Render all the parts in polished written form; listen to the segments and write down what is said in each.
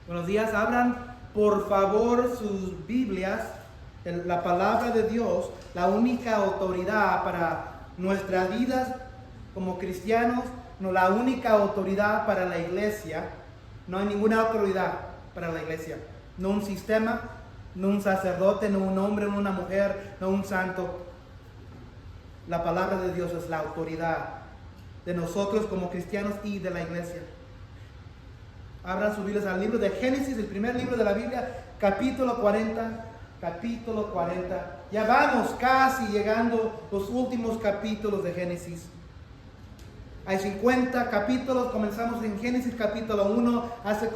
Buenos días, abran por favor sus Biblias, la palabra de Dios, la única autoridad para nuestras vidas como cristianos, no la única autoridad para la iglesia. No hay ninguna autoridad para la iglesia, no un sistema, no un sacerdote, no un hombre, no una mujer, no un santo. La palabra de Dios es la autoridad de nosotros como cristianos y de la iglesia. Abran sus Biblias al libro de Génesis, el primer libro de la Biblia, capítulo 40. Ya vamos casi llegando los últimos capítulos de Génesis. Hay 50 capítulos, comenzamos en Génesis capítulo 1, hace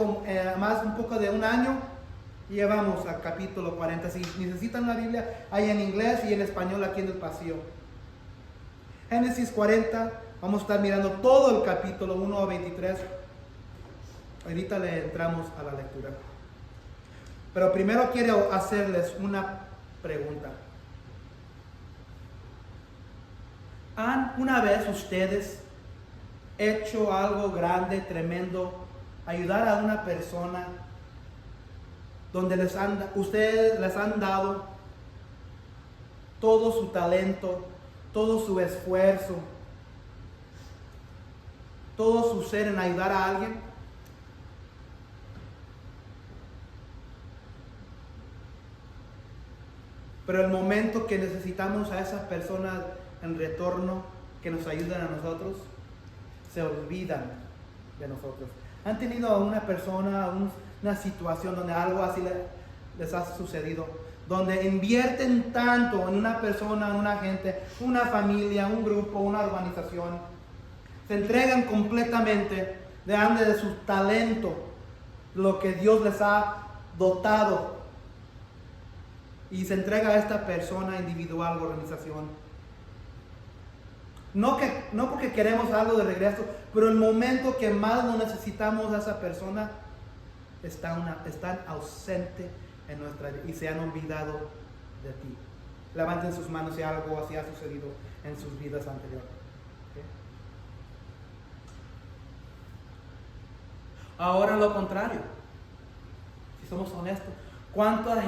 más un poco de un año, y ya vamos al capítulo 40. Si necesitan una Biblia, hay en inglés y en español aquí en el pasillo. Génesis 40, vamos a estar mirando todo el capítulo 1 a 23. Ahorita le entramos a la lectura. Pero primero quiero hacerles una pregunta. ¿Han una vez ustedes hecho algo grande, tremendo, ayudar a una persona donde ustedes les han dado todo su talento, todo su esfuerzo, todo su ser en ayudar a alguien? Pero el momento que necesitamos a esas personas en retorno que nos ayudan a nosotros, se olvidan de nosotros. ¿Han tenido a una persona, una situación donde algo así les ha sucedido? Donde invierten tanto en una persona, en una gente, una familia, un grupo, una organización. Se entregan completamente de su talento, lo que Dios les ha dotado. Y se entrega a esta persona individual o organización. No porque queremos algo de regreso, pero el momento que más lo necesitamos a esa persona, están ausentes en nuestra vida y se han olvidado de ti. Levanten sus manos si algo así ha sucedido en sus vidas anteriores. ¿Okay? Ahora lo contrario. Si somos honestos, ¿cuántas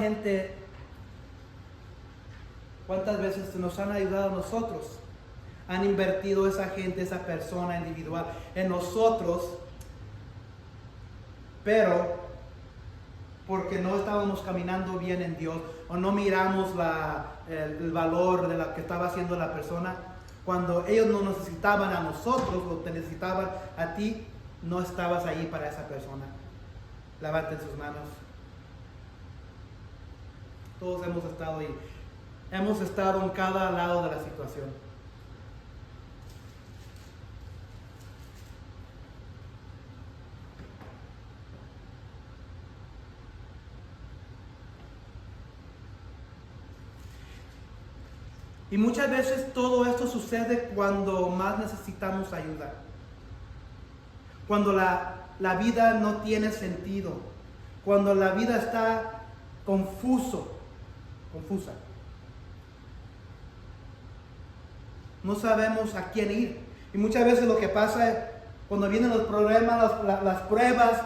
veces nos han ayudado a nosotros? Han invertido esa gente, esa persona individual en nosotros, pero porque no estábamos caminando bien en Dios o no miramos el valor de lo que estaba haciendo la persona. Cuando ellos no necesitaban a nosotros o te necesitaban a ti, no estabas allí para esa persona. Levanten sus manos. Todos hemos estado ahí. Hemos estado en cada lado de la situación. Y muchas veces todo esto sucede cuando más necesitamos ayuda. Cuando la vida no tiene sentido. Cuando la vida está confusa. No sabemos a quién ir. Y muchas veces lo que pasa es cuando vienen los problemas, las pruebas,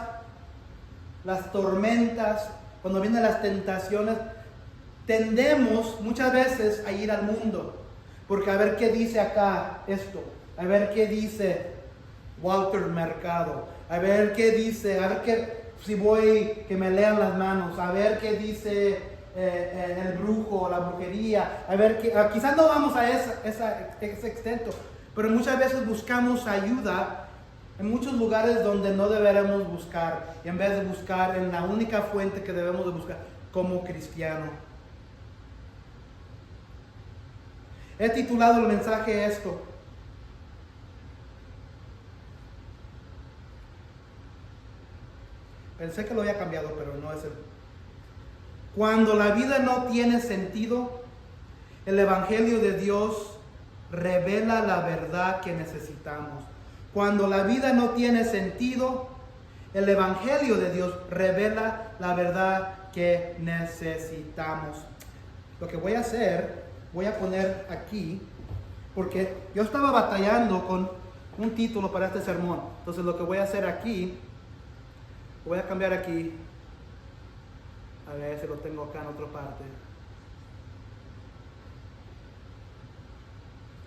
las tormentas, cuando vienen las tentaciones, tendemos muchas veces a ir al mundo. Porque a ver qué dice acá esto. A ver qué dice Walter Mercado. A ver qué dice, si voy, que me lean las manos. A ver qué dice el brujo, la brujería. A ver, quizás no vamos a ese extento, pero muchas veces buscamos ayuda en muchos lugares donde no deberemos buscar, y en vez de buscar en la única fuente que debemos de buscar como cristiano. He titulado el mensaje esto: pensé que lo había cambiado, pero no es el. Cuando la vida no tiene sentido, el Evangelio de Dios revela la verdad que necesitamos. Cuando la vida no tiene sentido, el Evangelio de Dios revela la verdad que necesitamos. Lo que voy a hacer, voy a poner aquí, porque yo estaba batallando con un título para este sermón. Entonces lo que voy a hacer aquí, voy a cambiar aquí. A ver si lo tengo acá en otra parte.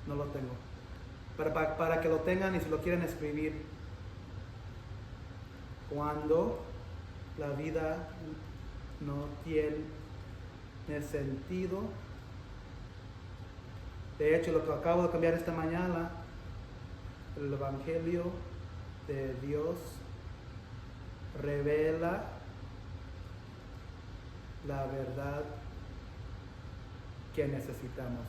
No lo tengo. Pero para que lo tengan y si lo quieren escribir. Cuando la vida no tiene sentido. De hecho, lo que acabo de cambiar esta mañana, el Evangelio de Dios revela la verdad que necesitamos.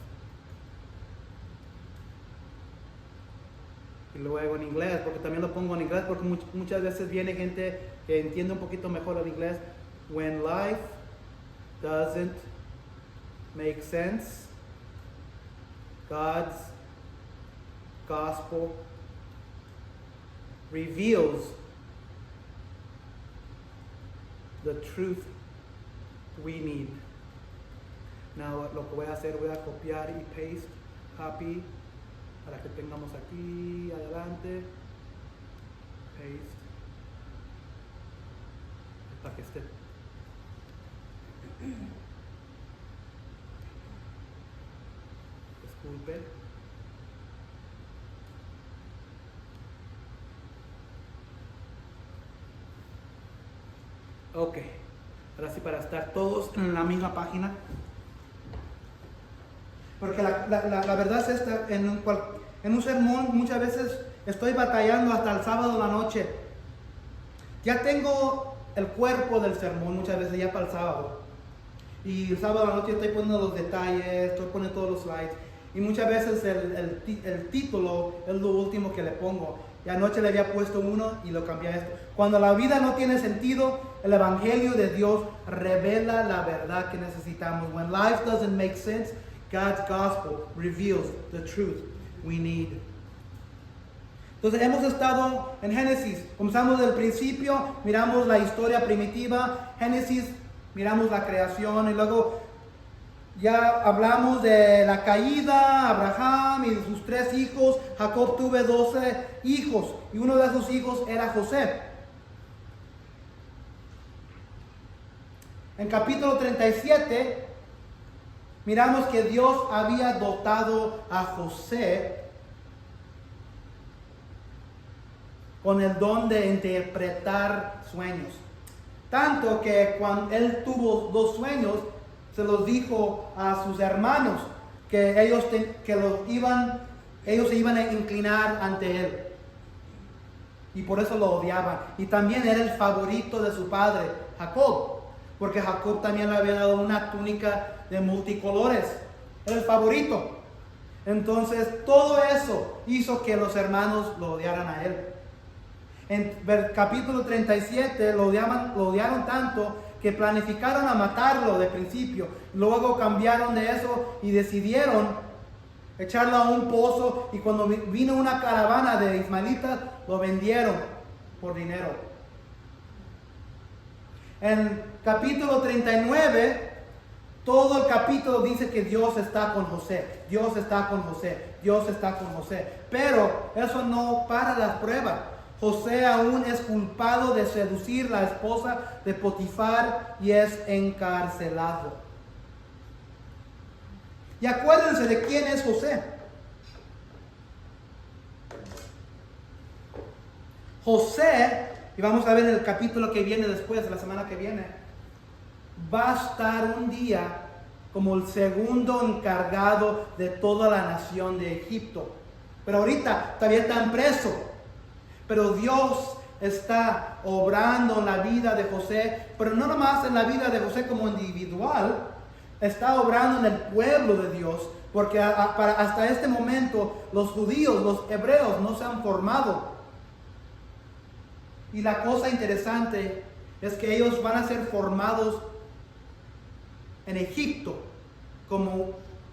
Y luego en inglés, porque también lo pongo en inglés, porque muchas veces viene gente que entiende un poquito mejor el inglés. When life doesn't make sense, God's gospel reveals the truth we need. Now, lo que voy a hacer, voy a copiar y paste, copy, para que tengamos aquí adelante, paste, para que esté. Disculpe. Ok, ahora sí, para estar todos en la misma página. Porque la verdad es esta, en un sermón muchas veces estoy batallando hasta el sábado de la noche. Ya tengo el cuerpo del sermón muchas veces ya para el sábado. Y el sábado de la noche estoy poniendo los detalles, estoy poniendo todos los slides. Y muchas veces el título es lo último que le pongo. Y anoche le había puesto uno y lo cambié a esto. Cuando la vida no tiene sentido, el Evangelio de Dios revela la verdad que necesitamos. When life doesn't make sense, God's gospel reveals the truth we need. Entonces hemos estado en Génesis. Comenzamos del principio, miramos la historia primitiva. Génesis, miramos la creación y luego ya hablamos de la caída, Abraham y de sus 3 hijos. Jacob tuvo 12 hijos y uno de esos hijos era José. En capítulo 37 miramos que Dios había dotado a José con el don de interpretar sueños. Tanto que cuando él tuvo 2 sueños, se los dijo a sus hermanos que ellos se iban a inclinar ante él. Y por eso lo odiaban. Y también era el favorito de su padre, Jacob. Porque Jacob también le había dado una túnica de multicolores. Era el favorito. Entonces todo eso hizo que los hermanos lo odiaran a él. En el capítulo 37 lo odiaron tanto que planificaron a matarlo de principio. Luego cambiaron de eso y decidieron echarlo a un pozo. Y cuando vino una caravana de ismaelitas, lo vendieron por dinero. En capítulo 39, todo el capítulo dice que Dios está con José. Dios está con José. Dios está con José. Pero eso no para las pruebas. José aún es culpado de seducir a la esposa de Potifar y es encarcelado. Y acuérdense de quién es José. José, y vamos a ver en el capítulo que viene después, la semana que viene, va a estar un día como el segundo encargado de toda la nación de Egipto. Pero ahorita todavía están presos. Pero Dios está obrando en la vida de José, pero no nomás en la vida de José como individual, está obrando en el pueblo de Dios, porque hasta este momento los judíos, los hebreos no se han formado. Y la cosa interesante es que ellos van a ser formados en Egipto como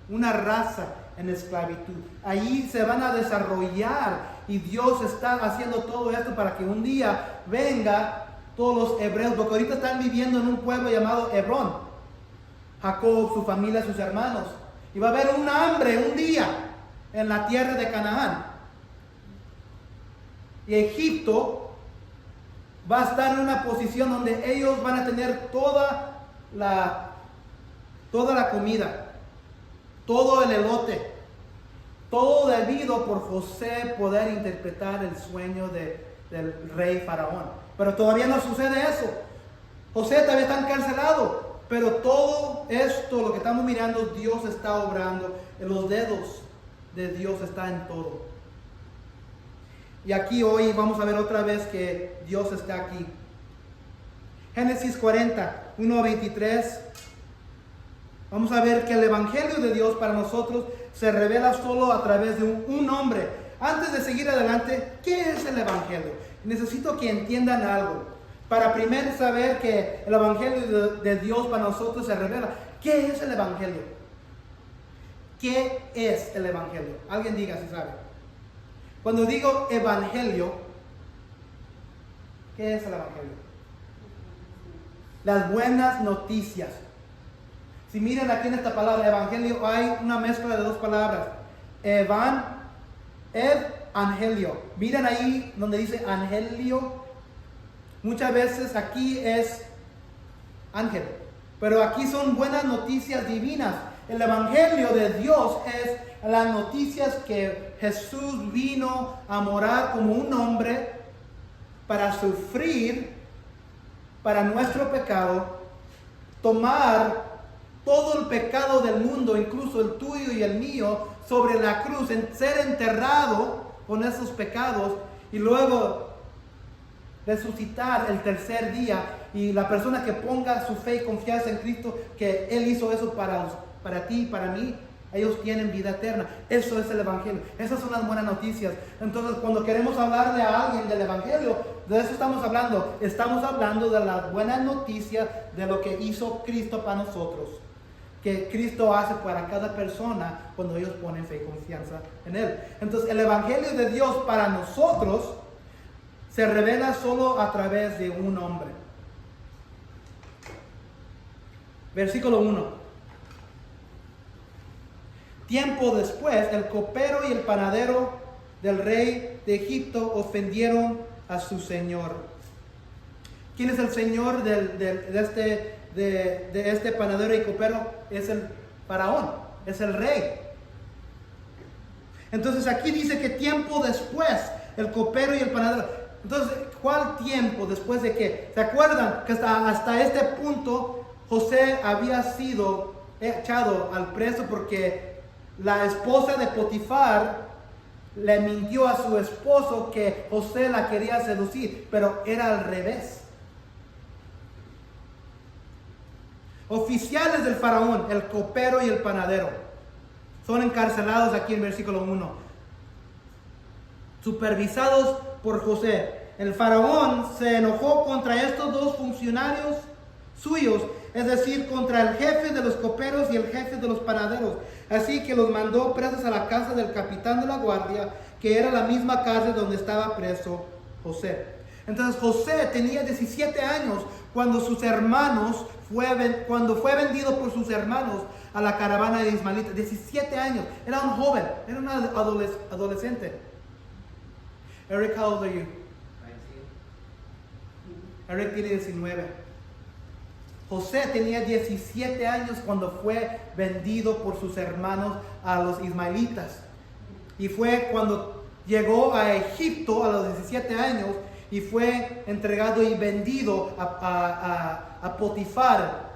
una raza en esclavitud. Allí se van a desarrollar y Dios está haciendo todo esto para que un día venga todos los hebreos, porque ahorita están viviendo en un pueblo llamado Hebrón. Jacob, su familia, sus hermanos. Y va a haber un hambre un día en la tierra de Canaán. Y Egipto va a estar en una posición donde ellos van a tener toda toda la comida, todo el elote, todo debido por José poder interpretar el sueño del rey Faraón. Pero todavía no sucede eso. José todavía está encarcelado, pero todo esto, lo que estamos mirando, Dios está obrando. En los dedos de Dios está en todo. Y aquí hoy vamos a ver otra vez que Dios está aquí. Génesis 40, 1 a 23. Vamos a ver que el Evangelio de Dios para nosotros se revela solo a través de un hombre. Antes de seguir adelante, ¿qué es el Evangelio? Necesito que entiendan algo. Para primero saber que el Evangelio de Dios para nosotros se revela. ¿Qué es el Evangelio? ¿Qué es el Evangelio? Alguien diga si sabe. Cuando digo Evangelio, ¿qué es el Evangelio? Las buenas noticias. Si miran aquí en esta palabra Evangelio, hay una mezcla de dos palabras. Evangelio. Miren ahí donde dice Angelio. Muchas veces aquí es ángel, pero aquí son buenas noticias divinas. El Evangelio de Dios es las noticias que Jesús vino a morar como un hombre para sufrir para nuestro pecado, tomar todo el pecado del mundo, incluso el tuyo y el mío, sobre la cruz, ser enterrado con esos pecados y luego resucitar el tercer día. Y la persona que ponga su fe y confianza en Cristo, que Él hizo eso para ti y para mí, ellos tienen vida eterna. Eso es el Evangelio. Esas son las buenas noticias. Entonces, cuando queremos hablarle a alguien del Evangelio, de eso estamos hablando. Estamos hablando de las buenas noticias de lo que hizo Cristo para nosotros, que Cristo hace para cada persona cuando ellos ponen fe y confianza en Él. Entonces, el Evangelio de Dios para nosotros se revela solo a través de un hombre. Versículo 1. Tiempo después, el copero y el panadero del rey de Egipto ofendieron a su señor. ¿Quién es el señor de este panadero y copero? Es el faraón, es el rey. Entonces aquí dice que tiempo después, el copero y el panadero. Entonces, ¿cuál tiempo después de qué? ¿Se acuerdan que hasta este punto José había sido echado al preso porque la esposa de Potifar le mintió a su esposo que José la quería seducir, pero era al revés? Oficiales del faraón, el copero y el panadero, son encarcelados aquí en versículo 1, supervisados por José. El faraón se enojó contra estos dos funcionarios suyos, es decir, contra el jefe de los coperos y el jefe de los panaderos. Así que los mandó presos a la casa del capitán de la guardia, que era la misma casa donde estaba preso José. Entonces José tenía 17 años cuando cuando fue vendido por sus hermanos a la caravana de ismaelitas. 17 años, era un joven, era un adolescente. Eric, how old are you? 19. Eric tiene 19. José tenía 17 años cuando fue vendido por sus hermanos a los ismaelitas. Y fue cuando llegó a Egipto a los 17 años y fue entregado y vendido a Potifar.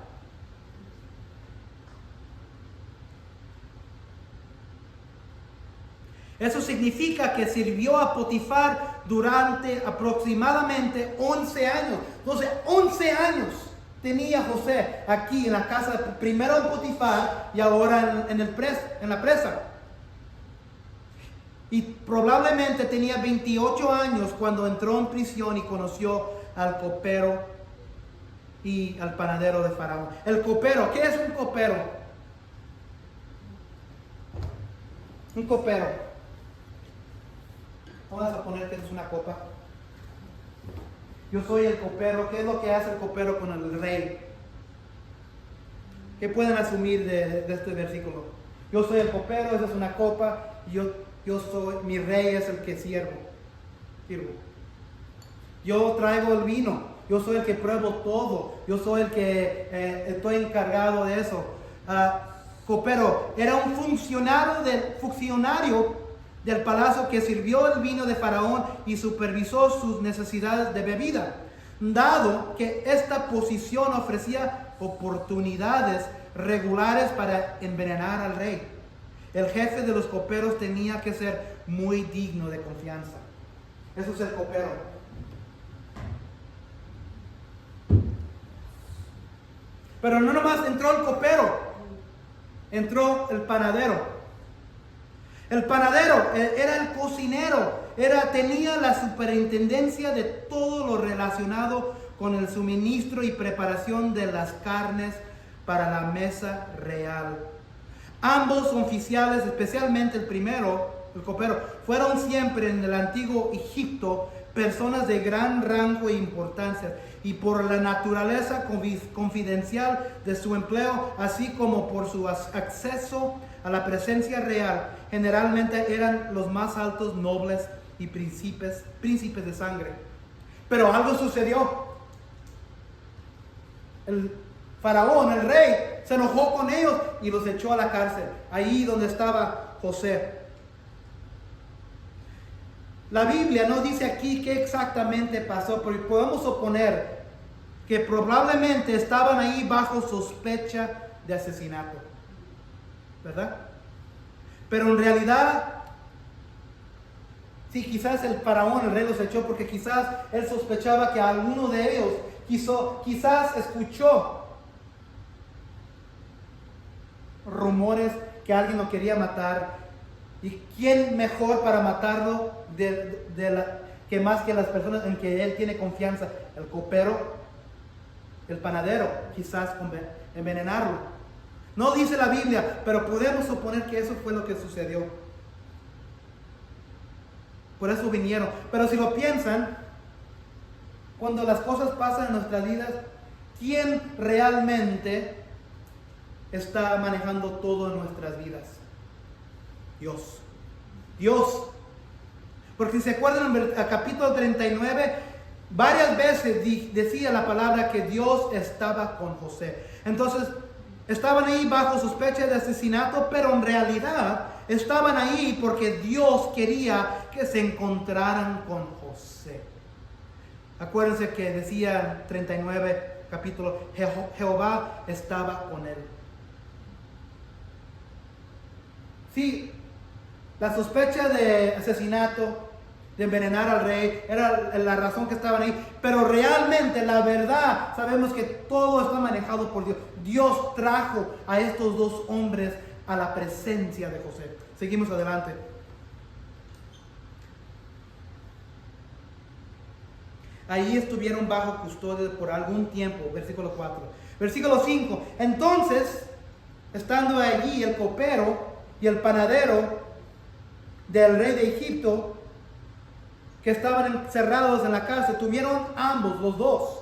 Eso significa que sirvió a Potifar durante aproximadamente 11 años. Entonces, 11 años tenía José aquí en la casa, primero en Potifar y ahora en la presa. Y probablemente tenía 28 años cuando entró en prisión y conoció al copero y al panadero de Faraón. El copero, ¿qué es un copero? Un copero. Vamos a poner que es una copa. Yo soy el copero. ¿Qué es lo que hace el copero con el rey? ¿Qué pueden asumir de este versículo? Yo soy el copero, esa es una copa. Mi rey es el que sirvo. Yo traigo el vino. yo soy el que pruebo todo, yo soy el que estoy encargado de eso. Copero era un funcionario del palacio que sirvió el vino de Faraón y supervisó sus necesidades de bebida, dado que esta posición ofrecía oportunidades regulares para envenenar al rey. El jefe de los coperos tenía que ser muy digno de confianza. Eso es el copero. Pero no nomás entró el copero, entró el panadero. El panadero era el cocinero, tenía la superintendencia de todo lo relacionado con el suministro y preparación de las carnes para la mesa real. Ambos oficiales, especialmente el primero, el copero, fueron siempre en el antiguo Egipto personas de gran rango e importancia, y por la naturaleza confidencial de su empleo, así como por su acceso a la presencia real, generalmente eran los más altos nobles y príncipes de sangre. Pero algo sucedió. El faraón, el rey, se enojó con ellos y los echó a la cárcel, ahí donde estaba José. La Biblia no dice aquí qué exactamente pasó, pero podemos suponer que probablemente estaban ahí bajo sospecha de asesinato, ¿verdad? Pero en realidad, sí, quizás el faraón, el rey, los echó porque quizás él sospechaba que alguno de ellos quizás escuchó rumores que alguien lo quería matar. ¿Y quién mejor para matarlo que más que las personas en que él tiene confianza? El copero, el panadero, quizás envenenarlo. No dice la Biblia, pero podemos suponer que eso fue lo que sucedió. Por eso vinieron. Pero si lo piensan, cuando las cosas pasan en nuestras vidas, ¿quién realmente está manejando todo en nuestras vidas? Dios. Dios. Porque si se acuerdan, en el capítulo 39, varias veces decía la palabra que Dios estaba con José. Entonces, estaban ahí bajo sospecha de asesinato, pero en realidad estaban ahí porque Dios quería que se encontraran con José. Acuérdense que decía 39 capítulo, Jehová estaba con él. Sí, la sospecha de asesinato, de envenenar al rey, era la razón que estaban ahí. Pero realmente, la verdad, sabemos que todo está manejado por Dios. Dios trajo a estos dos hombres a la presencia de José. Seguimos adelante. Ahí estuvieron bajo custodia por algún tiempo. Versículo 4. Versículo 5. Entonces, estando allí el copero y el panadero del rey de Egipto, que estaban encerrados en la cárcel, tuvieron ambos, los dos,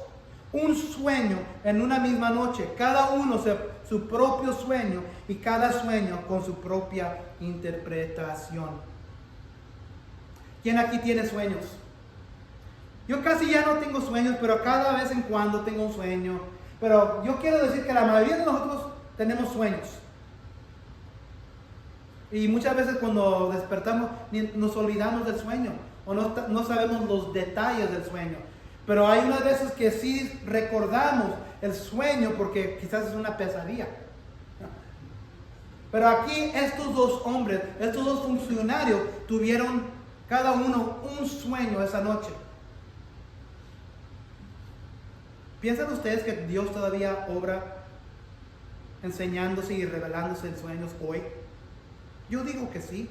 un sueño en una misma noche, cada uno su propio sueño, y cada sueño con su propia interpretación. ¿Quién aquí tiene sueños? Yo casi ya no tengo sueños, pero cada vez en cuando tengo un sueño. Pero yo quiero decir que la mayoría de nosotros tenemos sueños. Y muchas veces cuando despertamos nos olvidamos del sueño o no sabemos los detalles del sueño. Pero hay unas veces que sí recordamos el sueño porque quizás es una pesadilla. Pero aquí estos dos hombres, estos dos funcionarios tuvieron cada uno un sueño esa noche. ¿Piensan ustedes que Dios todavía obra enseñándose y revelándose en sueños hoy? Yo digo que sí,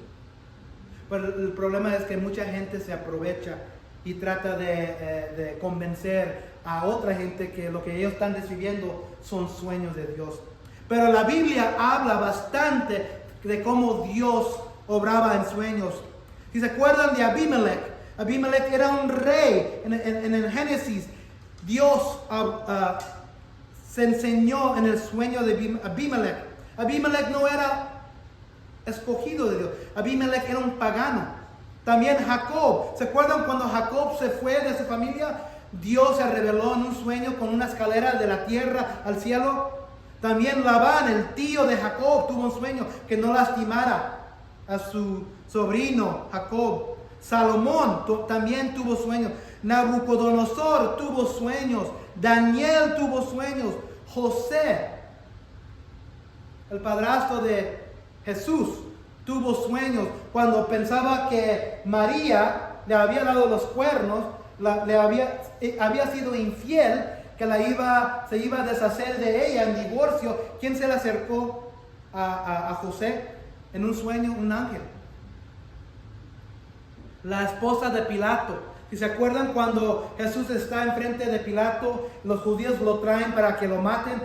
pero el problema es que mucha gente se aprovecha y trata de convencer a otra gente que lo que ellos están recibiendo son sueños de Dios. Pero la Biblia habla bastante de cómo Dios obraba en sueños. Si se acuerdan de Abimelech, Abimelech era un rey. En el Génesis, Dios se enseñó en el sueño de Abimelech. Abimelech no era escogido de Dios. Abimelech era un pagano. También Jacob. ¿Se acuerdan cuando Jacob se fue de su familia? Dios se reveló en un sueño con una escalera de la tierra al cielo. También Labán, el tío de Jacob, tuvo un sueño que no lastimara a su sobrino Jacob. Salomón también tuvo sueños. Nabucodonosor tuvo sueños. Daniel tuvo sueños. José, el padrastro de Jesús, tuvo sueños cuando pensaba que María le había dado los cuernos, había sido infiel, que se iba a deshacer de ella en divorcio. ¿Quién se le acercó a José en un sueño? Un ángel. La esposa de Pilato. Si se acuerdan, cuando Jesús está enfrente de Pilato, los judíos lo traen para que lo maten.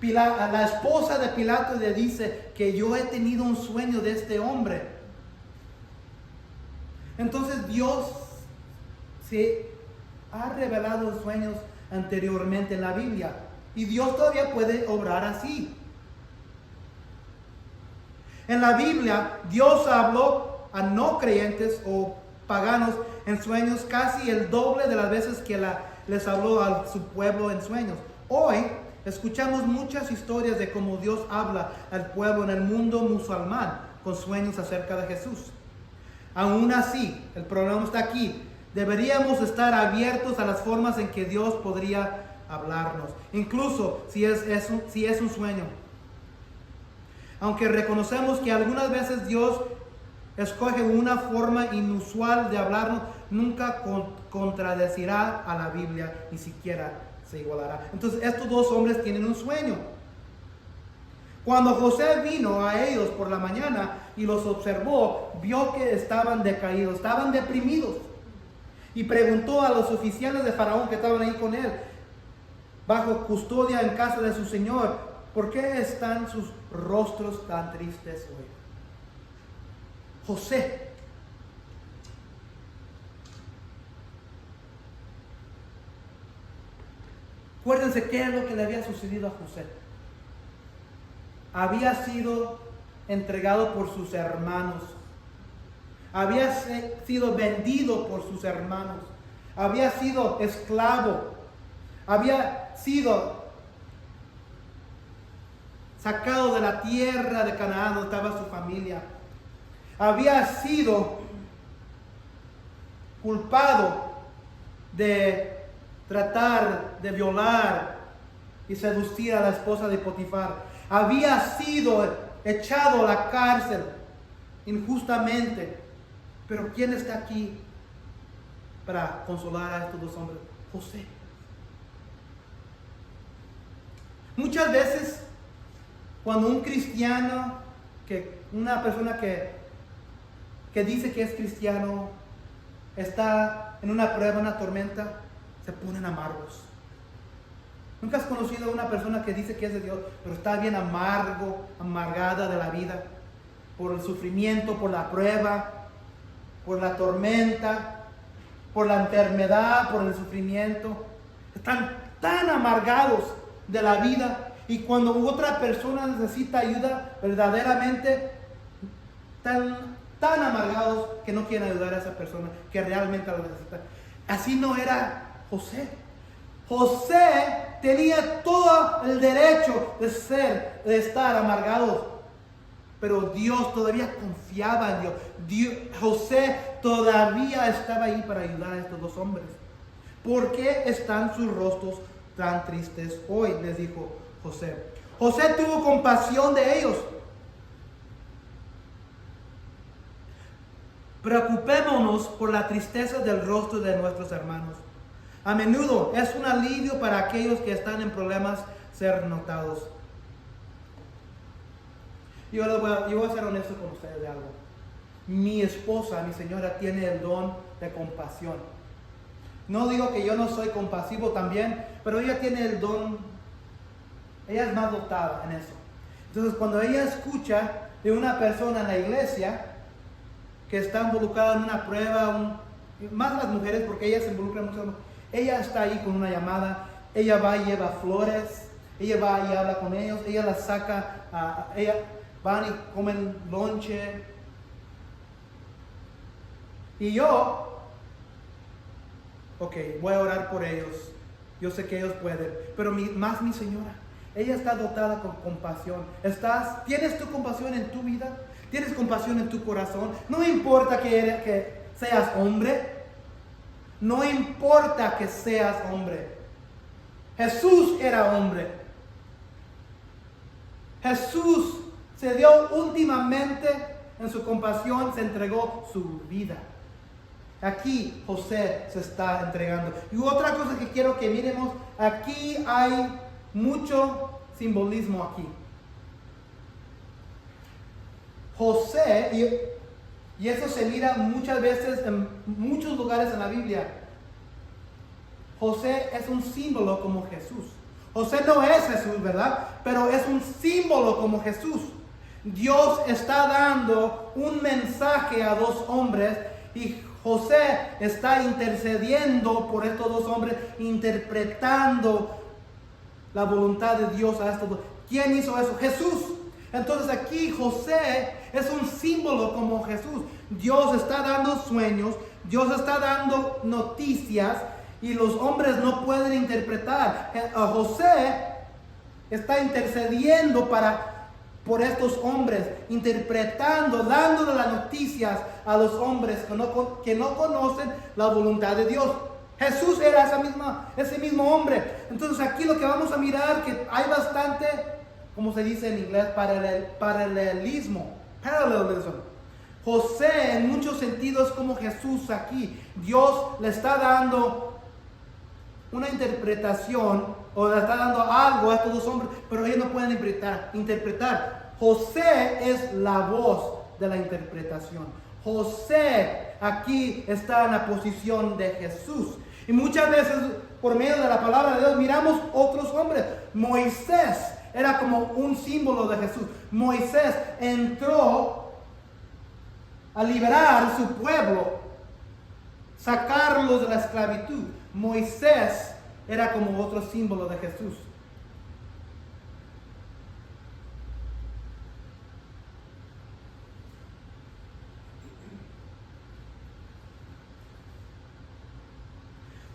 La esposa de Pilato le dice que yo he tenido un sueño de este hombre. Entonces Dios se ha revelado sueños anteriormente en la Biblia, y Dios todavía puede obrar así. En la Biblia Dios habló a no creyentes o paganos en sueños casi el doble de las veces que les habló a su pueblo en sueños. Hoy escuchamos muchas historias de cómo Dios habla al pueblo en el mundo musulmán con sueños acerca de Jesús. Aún así, el problema está aquí. Deberíamos estar abiertos a las formas en que Dios podría hablarnos, incluso si es un sueño. Aunque reconocemos que algunas veces Dios escoge una forma inusual de hablarnos, nunca contradecirá a la Biblia, ni siquiera se igualará. Entonces estos dos hombres tienen un sueño. Cuando José vino a ellos por la mañana y los observó, vio que estaban decaídos, estaban deprimidos. Y preguntó a los oficiales de Faraón que estaban ahí con él, bajo custodia en casa de su señor, ¿por qué están sus rostros tan tristes hoy? José, acuérdense qué es lo que le había sucedido a José. Había sido entregado por sus hermanos. Había sido vendido por sus hermanos. Había sido esclavo. Había sido sacado de la tierra de Canaán donde estaba su familia. Había sido culpado de tratar de violar y seducir a la esposa de Potifar. Había sido echado a la cárcel injustamente. Pero ¿quién está aquí para consolar a estos dos hombres? José. Muchas veces, cuando un cristiano, una persona que dice que es cristiano, está en una prueba, una tormenta, se ponen amargos. ¿Nunca has conocido a una persona que dice que es de Dios, pero está bien amargada de la vida? Por el sufrimiento, por la prueba, por la tormenta, por la enfermedad, por el sufrimiento. Están tan amargados de la vida, y cuando otra persona necesita ayuda, verdaderamente tan amargados que no quieren ayudar a esa persona que realmente lo necesita. Así no era José. José tenía todo el derecho de estar amargados, pero Dios todavía confiaba en Dios. José todavía estaba ahí para ayudar a estos dos hombres. ¿Por qué están sus rostros tan tristes hoy?, les dijo José. José tuvo compasión de ellos. Preocupémonos por la tristeza del rostro de nuestros hermanos. A menudo es un alivio para aquellos que están en problemas ser notados. Yo voy a ser honesto con ustedes de algo. Mi esposa, mi señora, tiene el don de compasión. No digo que yo no soy compasivo también, pero ella tiene el don. Ella es más dotada en eso. Entonces, cuando ella escucha de una persona en la iglesia que está involucrada en una prueba, más las mujeres, porque ellas se involucran mucho, ella está ahí con una llamada, ella va y lleva flores, ella va y habla con ellos, ella las saca, van y comen lonche. Y yo ok, voy a orar por ellos. Yo sé que ellos pueden, pero más mi señora. Ella está dotada con compasión. ¿Tienes tu compasión en tu vida? ¿Tienes compasión en tu corazón? No importa que seas hombre. No importa que seas hombre. Jesús era hombre. Jesús se dio últimamente en su compasión, se entregó su vida. Aquí José se está entregando. Y otra cosa que quiero que miremos, aquí hay mucho simbolismo aquí. José, y eso se mira muchas veces en muchos lugares en la Biblia. José es un símbolo como Jesús. José no es Jesús, ¿verdad? Pero es un símbolo como Jesús. Dios está dando un mensaje a dos hombres y José está intercediendo por estos dos hombres, interpretando la voluntad de Dios a estos dos. ¿Quién hizo eso? Jesús. Entonces aquí José es un símbolo como Jesús. Dios está dando sueños, Dios está dando noticias y los hombres no pueden interpretar. José está intercediendo por estos hombres, interpretando, dándole las noticias a los hombres que no conocen la voluntad de Dios. Jesús era ese mismo hombre. Entonces aquí lo que vamos a mirar, que hay bastante, como se dice en inglés, paralelismo. José en muchos sentidos como Jesús aquí. Dios le está dando una interpretación o le está dando algo a estos dos hombres, pero ellos no pueden interpretar. José es la voz de la interpretación. José aquí está en la posición de Jesús. Y muchas veces por medio de la palabra de Dios miramos otros hombres. Moisés era como un símbolo de Jesús. Moisés entró a liberar su pueblo, sacarlos de la esclavitud. Moisés era como otro símbolo de Jesús.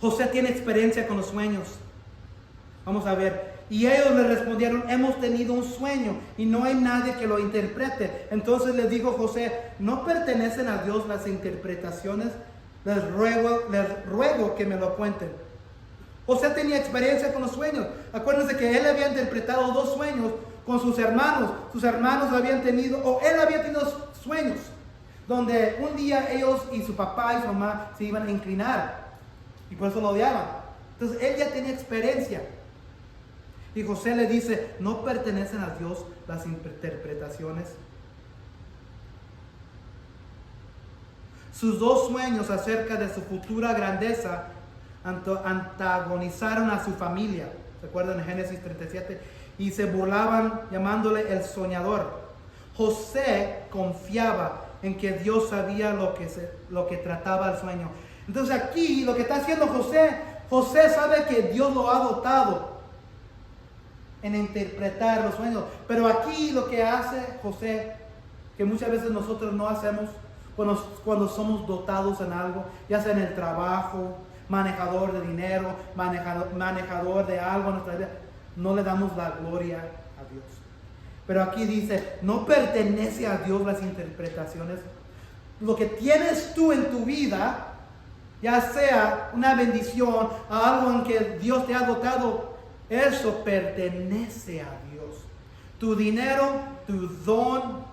José tiene experiencia con los sueños. Vamos a ver. Y ellos le respondieron, hemos tenido un sueño y no hay nadie que lo interprete. Entonces les dijo José, ¿no pertenecen a Dios las interpretaciones? Les ruego que me lo cuenten. José tenía experiencia con los sueños. Acuérdense que él había interpretado dos sueños con sus hermanos. Sus hermanos habían tenido, o él había tenido sueños, donde un día ellos y su papá y su mamá se iban a inclinar. Y por eso lo odiaban. Entonces él ya tenía experiencia. Y José le dice, ¿no pertenecen a Dios las interpretaciones? Sus dos sueños acerca de su futura grandeza antagonizaron a su familia. ¿Se acuerdan en Génesis 37? Y se burlaban llamándole el soñador. José confiaba en que Dios sabía lo que trataba el sueño. Entonces aquí lo que está haciendo José sabe que Dios lo ha dotado en interpretar los sueños. Pero aquí lo que hace José, que muchas veces nosotros no hacemos cuando somos dotados en algo, ya sea en el trabajo, manejador de dinero, manejador de algo en nuestra vida, no le damos la gloria a Dios. Pero aquí dice, no pertenece a Dios las interpretaciones. Lo que tienes tú en tu vida, ya sea una bendición, algo en que Dios te ha dotado, eso pertenece a Dios. Tu dinero, tu don,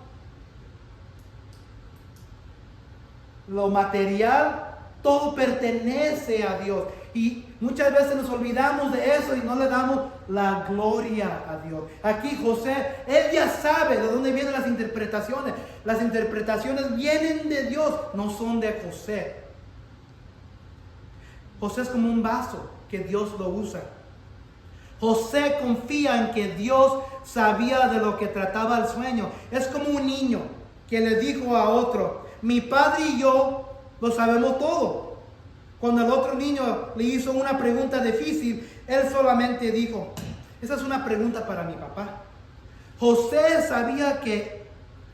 lo material, todo pertenece a Dios. Y muchas veces nos olvidamos de eso y no le damos la gloria a Dios. Aquí José, él ya sabe de dónde vienen las interpretaciones. Las interpretaciones vienen de Dios, no son de José. José es como un vaso que Dios lo usa. José confía en que Dios sabía de lo que trataba el sueño. Es como un niño que le dijo a otro, mi padre y yo lo sabemos todo. Cuando el otro niño le hizo una pregunta difícil, él solamente dijo, esa es una pregunta para mi papá. José sabía que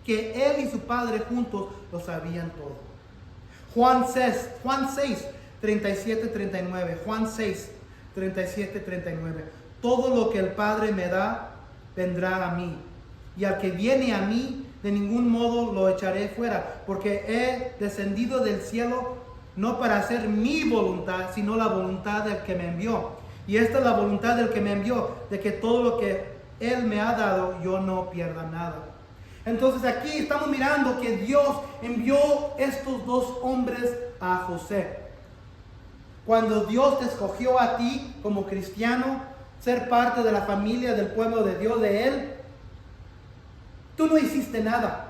él y su padre juntos lo sabían todo. Juan 6, 37, 39. Juan 6, 37, 39. Todo lo que el Padre me da, vendrá a mí. Y al que viene a mí, de ningún modo lo echaré fuera, porque he descendido del cielo no para hacer mi voluntad, sino la voluntad del que me envió. Y esta es la voluntad del que me envió, de que todo lo que Él me ha dado, yo no pierda nada. Entonces aquí estamos mirando que Dios envió estos dos hombres a José. Cuando Dios te escogió a ti como cristiano, ser parte de la familia del pueblo de Dios, de Él, tú no hiciste nada.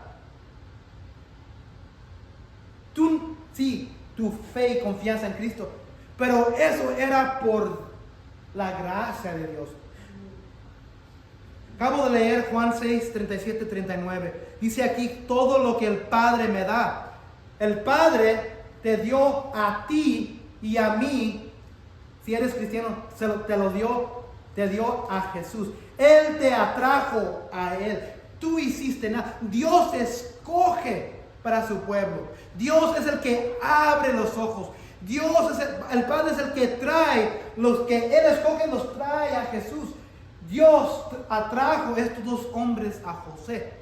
Tú, sí, tu fe y confianza en Cristo, pero eso era por la gracia de Dios. Acabo de leer Juan 6, 37, 39. Dice aquí, todo lo que el Padre me da. El Padre te dio a ti y a mí. Si eres cristiano, te dio a Jesús. Él te atrajo a Él. Tú hiciste nada. Dios escoge para su pueblo. Dios es el que abre los ojos. Dios es el Padre es el que trae. Los que Él escoge los trae a Jesús. Dios atrajo a estos dos hombres a José.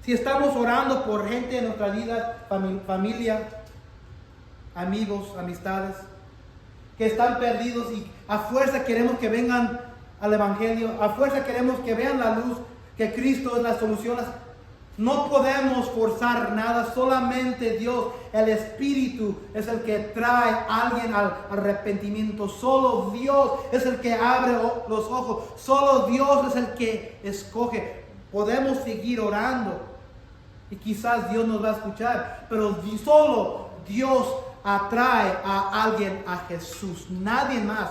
Si estamos orando por gente en nuestra vida, familia, amigos, amistades, que están perdidos y a fuerza queremos que vengan al Evangelio, a fuerza queremos que vean la luz, que Cristo es la solución. No podemos forzar nada, solamente Dios, el Espíritu, es el que trae a alguien al arrepentimiento. Solo Dios es el que abre los ojos, solo Dios es el que escoge. Podemos seguir orando y quizás Dios nos va a escuchar, pero solo Dios atrae a alguien a Jesús, nadie más.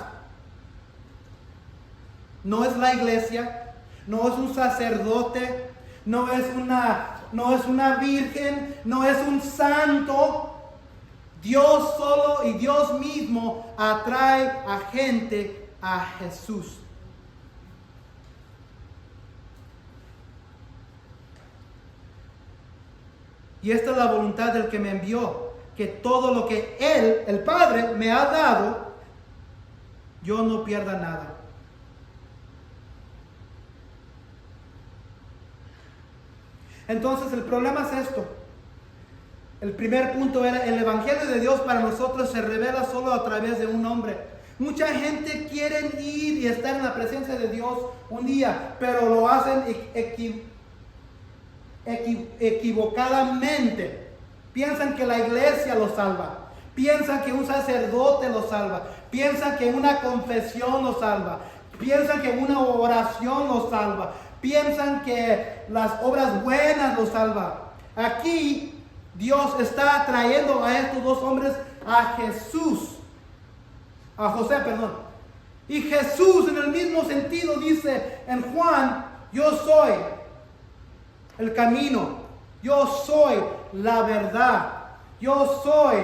No es la iglesia, no es un sacerdote, no es una virgen, no es un santo. Dios solo y Dios mismo atrae a gente a Jesús. Y esta es la voluntad del que me envió, que todo lo que Él, el Padre, me ha dado, yo no pierda nada. Entonces el problema es esto. El primer punto era el Evangelio de Dios para nosotros se revela solo a través de un hombre. Mucha gente quiere ir y estar en la presencia de Dios un día, pero lo hacen equivocadamente. Piensan que la iglesia los salva. Piensan que un sacerdote los salva. Piensan que una confesión los salva. Piensan que una oración los salva. Piensan que las obras buenas los salvan. Aquí Dios está trayendo a estos dos hombres a Jesús. A José, perdón. Y Jesús en el mismo sentido dice en Juan, yo soy el camino. Yo soy la verdad. Yo soy.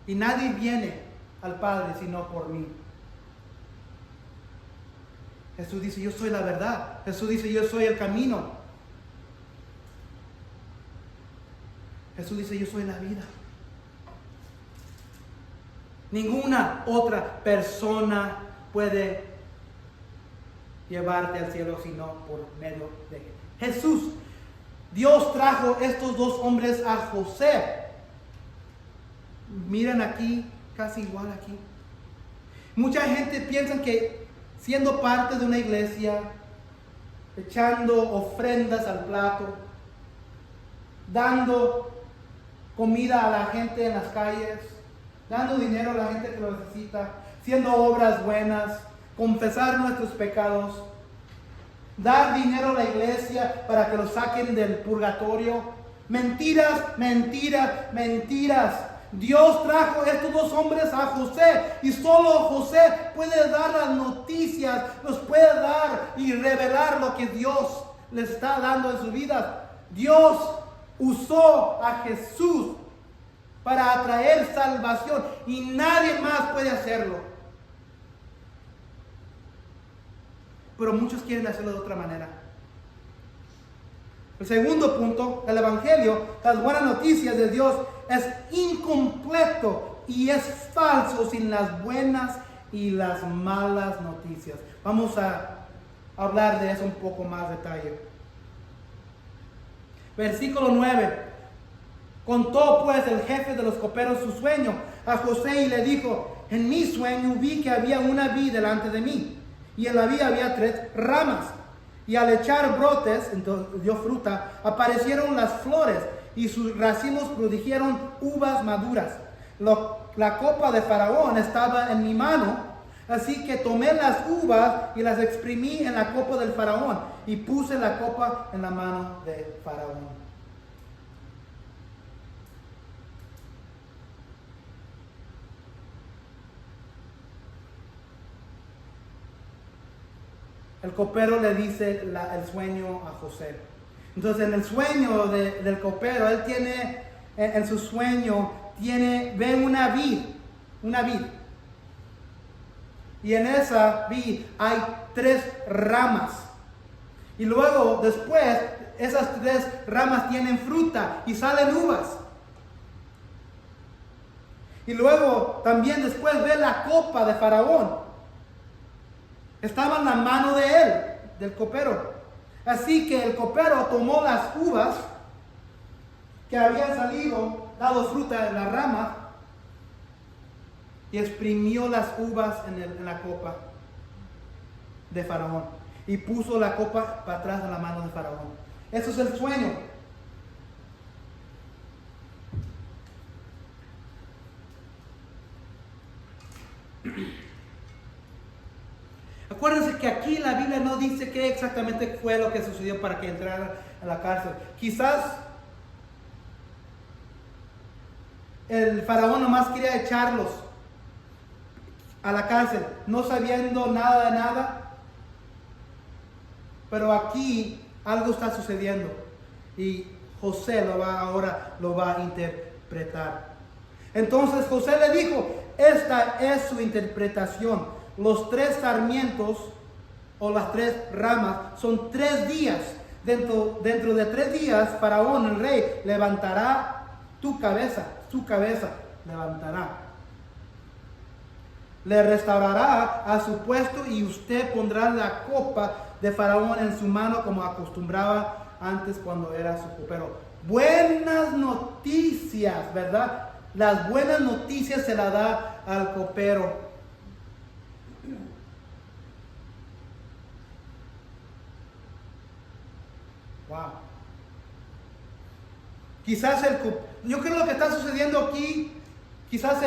Y nadie viene al Padre sino por mí. Jesús dice, yo soy la verdad. Jesús dice, yo soy el camino. Jesús dice, yo soy la vida. Ninguna otra persona puede llevarte al cielo sino por medio de Jesús. Dios trajo estos dos hombres a José. Miren aquí, casi igual aquí. Mucha gente piensa que siendo parte de una iglesia, echando ofrendas al plato, dando comida a la gente en las calles, dando dinero a la gente que lo necesita, haciendo obras buenas, confesar nuestros pecados, dar dinero a la iglesia para que lo saquen del purgatorio. Mentiras, mentiras, mentiras. Dios trajo a estos dos hombres a José y solo José puede dar las noticias, nos puede dar y revelar lo que Dios les está dando en su vida. Dios usó a Jesús para atraer salvación y nadie más puede hacerlo. Pero muchos quieren hacerlo de otra manera. El segundo punto, el Evangelio, las buenas noticias de Dios, es incompleto y es falso sin las buenas y las malas noticias. Vamos a hablar de eso un poco más detalle. Versículo 9. Contó pues el jefe de los coperos su sueño a José y le dijo: en mi sueño vi que había una vid delante de mí, y en la vid había 3 ramas, y al echar brotes, entonces dio fruta, aparecieron las flores, y sus racimos produjeron uvas maduras. La copa de Faraón estaba en mi mano, así que tomé las uvas y las exprimí en la copa del Faraón, y puse la copa en la mano de Faraón. El copero le dice el sueño a José. Entonces, en el sueño del copero, él tiene, en su sueño, ve una vid. Y en esa vid hay 3 ramas. Y luego, después, esas 3 ramas tienen fruta y salen uvas. Y luego, también después ve la copa de Faraón. Estaba en la mano de él, del copero. Así que el copero tomó las uvas que habían dado fruta en la rama, y exprimió las uvas en la copa de Faraón. Y puso la copa para atrás en la mano de Faraón. Eso es el sueño. Acuérdense que aquí la Biblia no dice qué exactamente fue lo que sucedió para que entrara a la cárcel. Quizás el Faraón nomás quería echarlos a la cárcel, no sabiendo nada de nada. Pero aquí algo está sucediendo y José ahora lo va a interpretar. Entonces José le dijo: esta es su interpretación. Los 3 sarmientos o las 3 ramas son 3 días. Dentro de 3 días, Faraón, el rey, levantará su cabeza levantará. Le restaurará a su puesto y usted pondrá la copa de Faraón en su mano como acostumbraba antes cuando era su copero. Buenas noticias, ¿verdad? Las buenas noticias se las da al copero. Wow. Quizás yo creo lo que está sucediendo aquí, quizás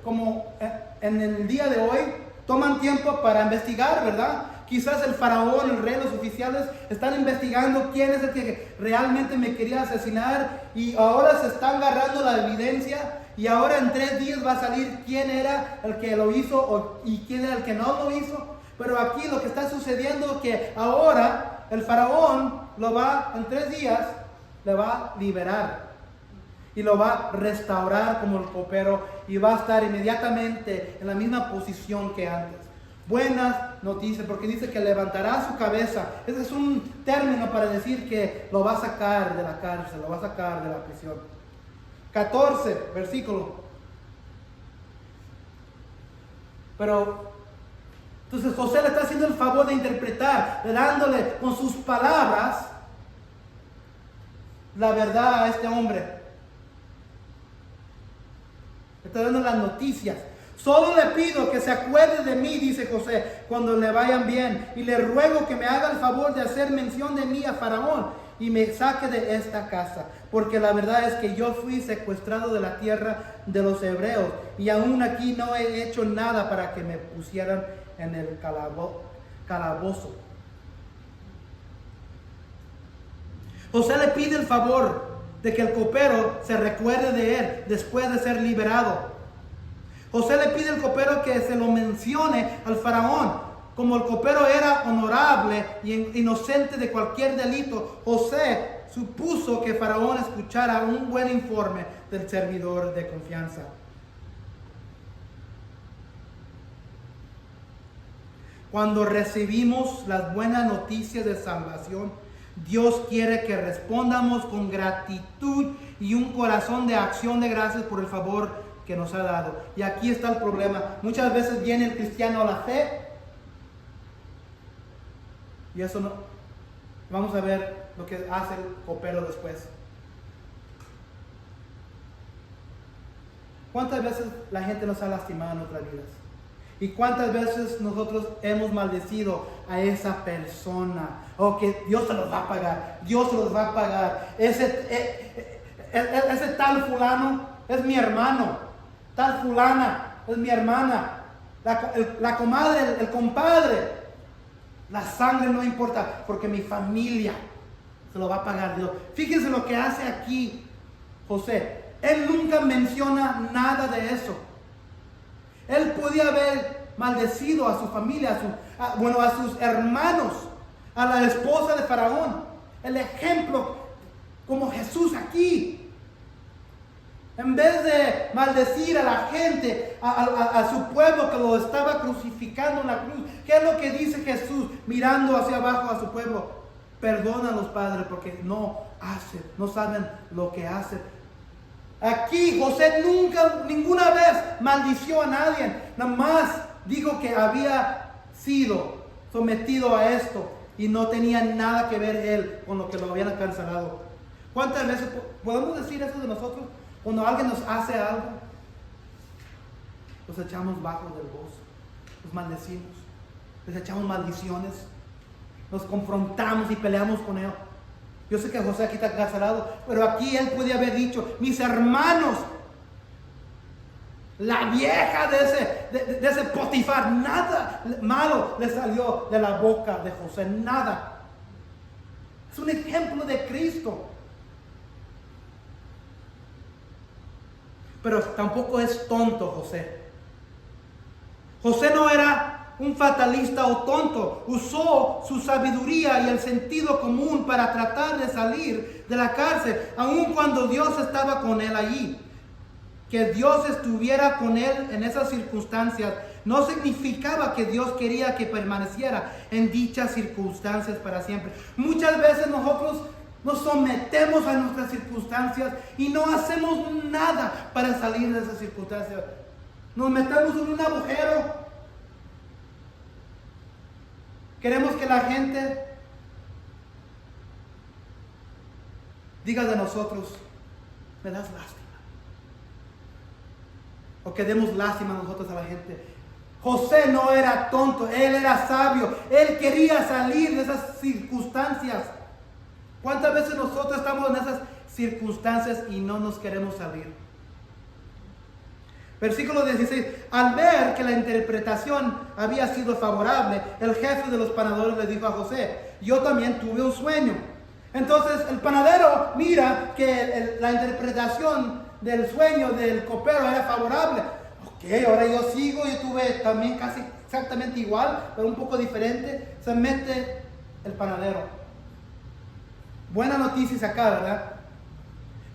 como en el día de hoy, toman tiempo para investigar, ¿verdad? Quizás el faraón, el rey, los oficiales están investigando quién es el que realmente me quería asesinar, y ahora se están agarrando la evidencia, y ahora en 3 días va a salir quién era el que lo hizo y quién era el que no lo hizo. Pero aquí lo que está sucediendo es que ahora el faraón en 3 días le va a liberar y lo va a restaurar como el copero, y va a estar inmediatamente en la misma posición que antes. Buenas noticias, porque dice que levantará su cabeza. Ese es un término para decir que lo va a sacar de la cárcel, lo va a sacar de la prisión. 14, versículo. Pero entonces José le está haciendo el favor de interpretar, dándole con sus palabras la verdad a este hombre. Le está dando las noticias. Solo le pido que se acuerde de mí, dice José, cuando le vayan bien, y le ruego que me haga el favor de hacer mención de mí a Faraón y me saque de esta casa, porque la verdad es que yo fui secuestrado de la tierra de los hebreos, y aún aquí no he hecho nada para que me pusieran en el calabozo. José le pide el favor de que el copero se recuerde de él después de ser liberado. José le pide al copero que se lo mencione al faraón. Como el copero era honorable y inocente de cualquier delito, José supuso que Faraón escuchara un buen informe del servidor de confianza. Cuando recibimos las buenas noticias de salvación, Dios quiere que respondamos con gratitud y un corazón de acción de gracias por el favor que nos ha dado. Y aquí está el problema. Muchas veces viene el cristiano a la fe y eso no. Vamos a ver lo que hace el copero después. ¿Cuántas veces la gente nos ha lastimado en nuestras vidas? ¿Y cuántas veces nosotros hemos maldecido a esa persona? O que Dios se los va a pagar, Dios se los va a pagar. Ese tal fulano es mi hermano, tal fulana es mi hermana, la comadre, el compadre. La sangre no importa, porque mi familia se lo va a pagar Dios. Fíjense lo que hace aquí José. Él nunca menciona nada de eso. Él podía haber maldecido a su familia, a sus hermanos, a la esposa de Faraón. El ejemplo, como Jesús aquí. En vez de maldecir a la gente, a su pueblo que lo estaba crucificando en la cruz, ¿qué es lo que dice Jesús mirando hacia abajo a su pueblo? Perdona a los padres porque no saben lo que hacen. Aquí José ninguna vez maldició a nadie, nada más dijo que había sido sometido a esto y no tenía nada que ver él con lo que lo habían encarcelado. ¿Cuántas veces podemos decir eso de nosotros? Cuando alguien nos hace algo, los echamos bajo del gozo, los maldecimos, les echamos maldiciones, nos confrontamos y peleamos con ellos. Yo sé que José aquí está encarcelado, pero aquí él podía haber dicho, mis hermanos, la vieja de ese Potifar, nada malo le salió de la boca de José, nada. Es un ejemplo de Cristo. Pero tampoco es tonto José. José no era un fatalista o tonto. Usó su sabiduría y el sentido común para tratar de salir de la cárcel, aun cuando Dios estaba con él allí. Que Dios estuviera con él en esas circunstancias no significaba que Dios quería que permaneciera en dichas circunstancias para siempre. Muchas veces nosotros nos sometemos a nuestras circunstancias y no hacemos nada para salir de esas circunstancias. Nos metemos en un agujero. Queremos que la gente diga de nosotros, me das lástima. O que demos lástima a nosotros a la gente. José no era tonto, él era sabio. Él quería salir de esas circunstancias. ¿Cuántas veces nosotros estamos en esas circunstancias y no nos queremos salir? Versículo 16. Al ver que la interpretación había sido favorable, el jefe de los panaderos le dijo a José, yo también tuve un sueño. Entonces el panadero mira que la interpretación del sueño del copero era favorable. Ok, ahora yo sigo, yo tuve también casi exactamente igual, pero un poco diferente. Se mete el panadero. Buena noticia acá, ¿verdad?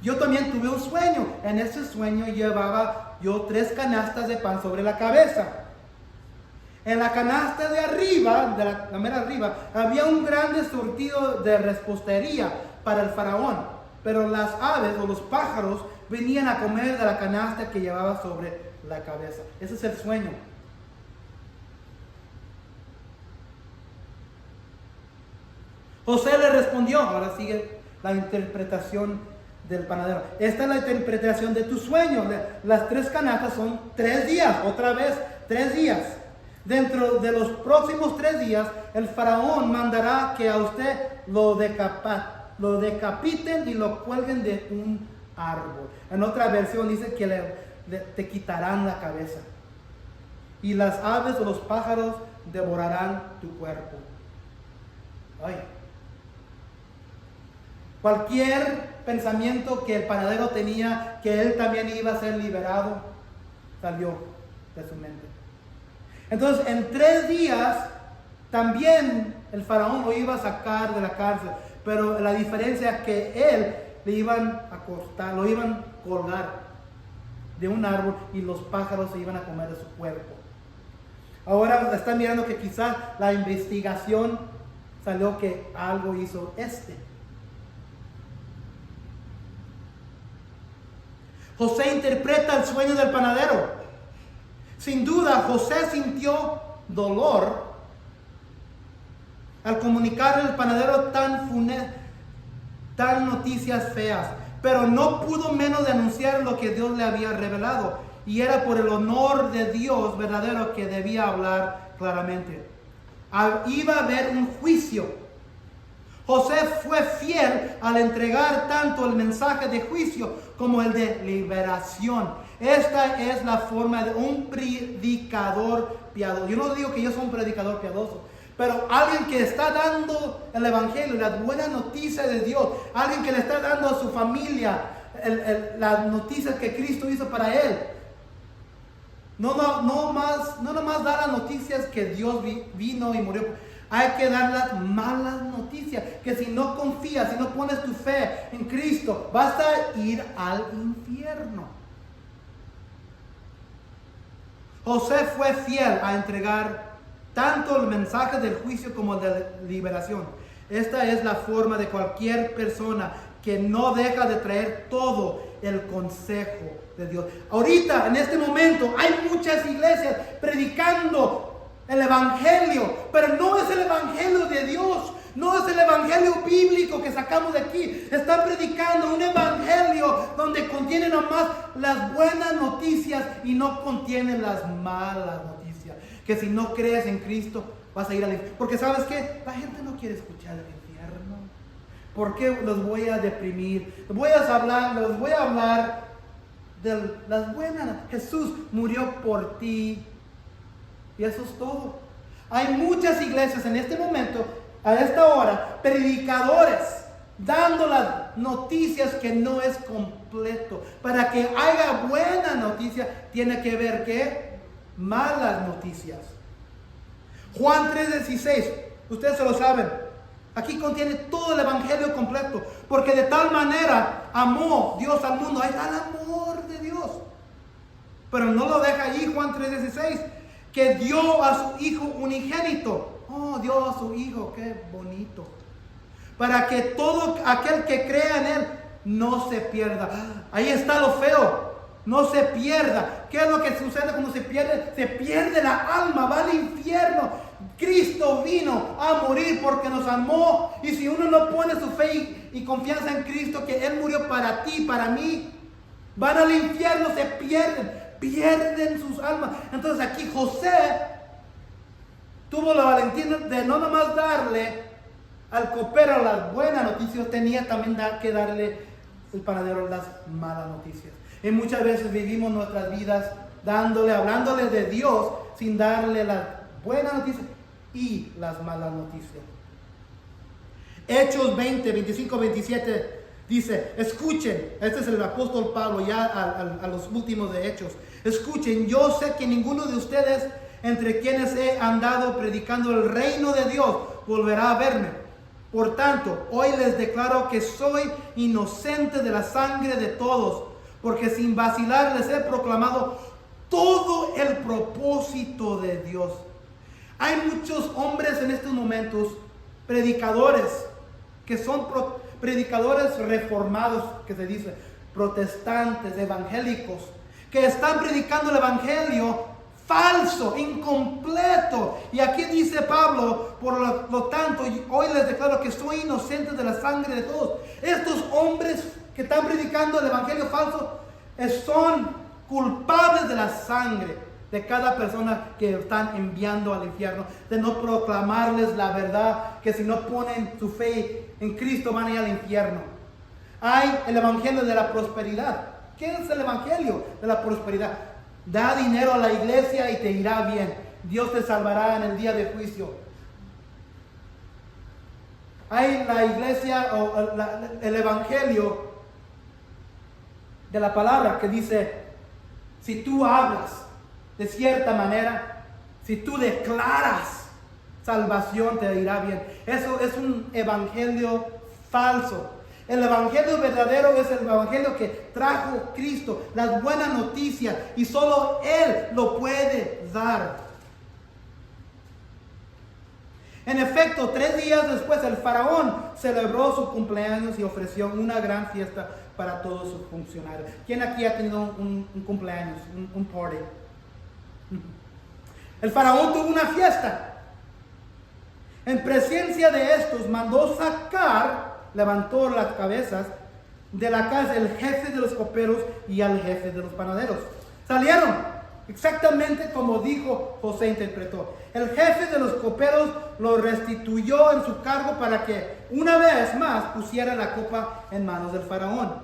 Yo también tuve un sueño. En ese sueño llevaba yo 3 canastas de pan sobre la cabeza. En la canasta de arriba, de la mera arriba, había un grande surtido de repostería para el faraón. Pero las aves o los pájaros venían a comer de la canasta que llevaba sobre la cabeza. Ese es el sueño. José le respondió, ahora sigue la interpretación del panadero. Esta es la interpretación de tu sueño. Las 3 canastas son 3 días, otra vez 3 días. Dentro de los próximos 3 días, el faraón mandará que a usted lo decapiten y lo cuelguen de un árbol. En otra versión dice que te quitarán la cabeza. Y las aves o los pájaros devorarán tu cuerpo. Ay. Cualquier pensamiento que el panadero tenía que él también iba a ser liberado, salió de su mente. Entonces, en 3 días, también el faraón lo iba a sacar de la cárcel. Pero la diferencia es que él le iban a cortar, lo iban a colgar de un árbol y los pájaros se iban a comer de su cuerpo. Ahora están mirando que quizás la investigación salió que algo hizo José interpreta el sueño del panadero. Sin duda, José sintió dolor al comunicar al panadero tan noticias feas, pero no pudo menos de anunciar lo que Dios le había revelado, y era por el honor de Dios verdadero que debía hablar claramente. Iba a haber un juicio. José fue fiel al entregar tanto el mensaje de juicio como el de liberación. Esta es la forma de un predicador piadoso. Yo no digo que yo soy un predicador piadoso, pero alguien que está dando el evangelio, las buenas noticias de Dios, alguien que le está dando a su familia las noticias que Cristo hizo para él. No nomás dar las noticias que Dios vino y murió. Hay que dar las malas noticias, que si no confías, si no pones tu fe en Cristo, vas a ir al infierno. José fue fiel a entregar tanto el mensaje del juicio como el de liberación. Esta es la forma de cualquier persona que no deja de traer todo el consejo de Dios. Ahorita, en este momento, hay muchas iglesias predicando el evangelio, pero no es el evangelio de Dios, no es el evangelio bíblico que sacamos de aquí. Están predicando un evangelio donde contiene nomás las buenas noticias y no contiene las malas noticias. Que si no crees en Cristo, vas a ir al infierno. Porque ¿sabes qué? La gente no quiere escuchar el infierno. ¿Por qué los voy a deprimir? Les voy a hablar de las buenas. Jesús murió por ti. Y eso es todo. Hay muchas iglesias en este momento, a esta hora, predicadores dando las noticias que no es completo. Para que haya buena noticia, tiene que ver que malas noticias. Juan 3:16, ustedes se lo saben. Aquí contiene todo el evangelio completo. Porque de tal manera amó Dios al mundo. Ahí está el amor de Dios. Pero no lo deja allí, Juan 3:16. Que dio a su Hijo unigénito. Oh, dio a su Hijo, qué bonito. Para que todo aquel que crea en Él no se pierda. Ahí está lo feo. No se pierda. ¿Qué es lo que sucede cuando se pierde? Se pierde la alma, va al infierno. Cristo vino a morir porque nos amó. Y si uno no pone su fe y confianza en Cristo, que Él murió para ti, para mí, van al infierno, se pierden sus almas. Entonces aquí José tuvo la valentía de no nomás darle al copero las buenas noticias, tenía también que darle el panadero las malas noticias. Y muchas veces vivimos nuestras vidas hablándole de Dios sin darle las buenas noticias y las malas noticias. Hechos 20, 25, 27 dice, escuchen, este es el apóstol Pablo ya a los últimos de Hechos. Escuchen, yo sé que ninguno de ustedes entre quienes he andado predicando el reino de Dios volverá a verme. Por tanto, hoy les declaro que soy inocente de la sangre de todos, porque sin vacilar les he proclamado todo el propósito de Dios. Hay muchos hombres en estos momentos, predicadores, que son predicadores reformados, que se dice, protestantes, evangélicos, que están predicando el evangelio falso, incompleto. Y aquí dice Pablo, por lo tanto, hoy les declaro que soy inocente de la sangre de todos. Estos hombres que están predicando el evangelio falso son culpables de la sangre de cada persona que están enviando al infierno, de no proclamarles la verdad, que si no ponen su fe en Cristo van a ir al infierno. Hay el evangelio de la prosperidad. ¿Qué es el evangelio de la prosperidad? Da dinero a la iglesia y te irá bien. Dios te salvará en el día de juicio. Hay la iglesia o el evangelio de la palabra que dice, si tú hablas de cierta manera, si tú declaras salvación, te irá bien. Eso es un evangelio falso. El evangelio verdadero es el evangelio que trajo Cristo, las buenas noticias, y solo Él lo puede dar. En efecto, 3 días después el faraón celebró su cumpleaños y ofreció una gran fiesta para todos sus funcionarios. ¿Quién aquí ha tenido un cumpleaños, un party? El faraón tuvo una fiesta. En presencia de estos mandó levantó las cabezas de la casa el jefe de los coperos y al jefe de los panaderos. Salieron exactamente como dijo José interpretó. El jefe de los coperos lo restituyó en su cargo para que una vez más pusiera la copa en manos del faraón.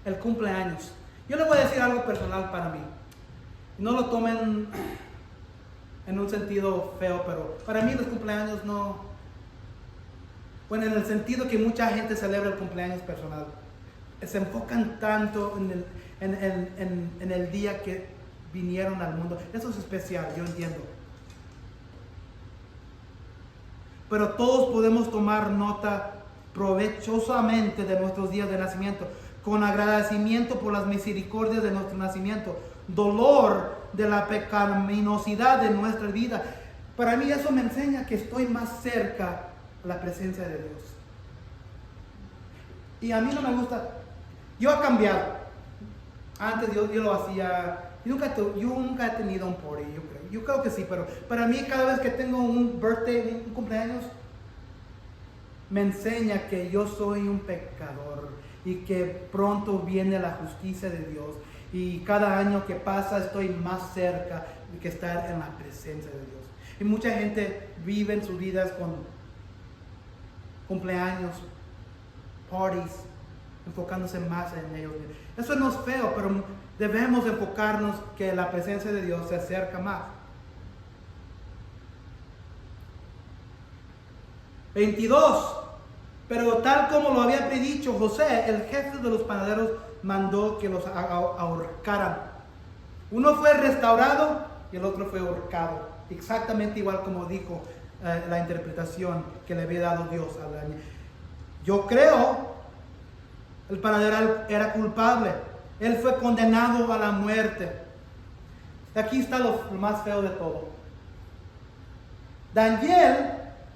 El cumpleaños. Yo le voy a decir algo personal para mí. No lo tomen en un sentido feo, pero para mí los cumpleaños no... Bueno, en el sentido que mucha gente celebra el cumpleaños personal. Se enfocan tanto en el día que vinieron al mundo. Eso es especial, yo entiendo. Pero todos podemos tomar nota provechosamente de nuestros días de nacimiento, con agradecimiento por las misericordias de nuestro nacimiento, dolor de la pecaminosidad de nuestra vida. Para mí eso me enseña que estoy más cerca a la presencia de Dios. Y a mí no me gusta. Yo he cambiado. Antes yo lo hacía. Yo nunca he tenido un party, yo creo. Yo creo que sí, pero para mí cada vez que tengo un birthday, un cumpleaños, me enseña que yo soy un pecador y que pronto viene la justicia de Dios. Y cada año que pasa estoy más cerca de que estar en la presencia de Dios. Y mucha gente vive en sus vidas con cumpleaños, parties, enfocándose más en ellos. Eso no es feo, pero debemos enfocarnos que la presencia de Dios se acerca más. 22. Pero tal como lo había predicho José, el jefe de los panaderos mandó que los ahorcaran. Uno fue restaurado y el otro fue ahorcado. Exactamente igual como dijo la interpretación que le había dado Dios al año. Yo creo el panadero era culpable. Él fue condenado a la muerte. Aquí está lo más feo de todo. Daniel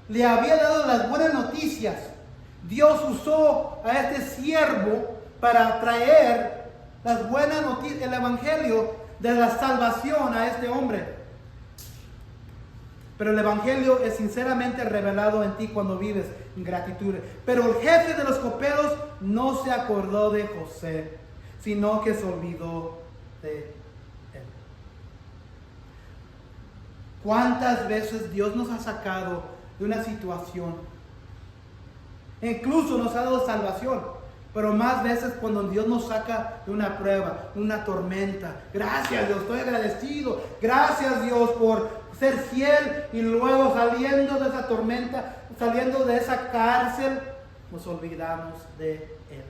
le había dado las buenas noticias. Dios usó a este siervo para traer las buenas noticias, el evangelio de la salvación a este hombre. Pero el evangelio es sinceramente revelado en ti cuando vives en gratitud. Pero el jefe de los coperos no se acordó de José, sino que se olvidó de él. ¿Cuántas veces Dios nos ha sacado de una situación? Incluso nos ha dado salvación, pero más veces cuando Dios nos saca de una prueba, una tormenta. Gracias Dios, estoy agradecido. Gracias Dios por ser fiel, y luego saliendo de esa tormenta, saliendo de esa cárcel, nos olvidamos de Él.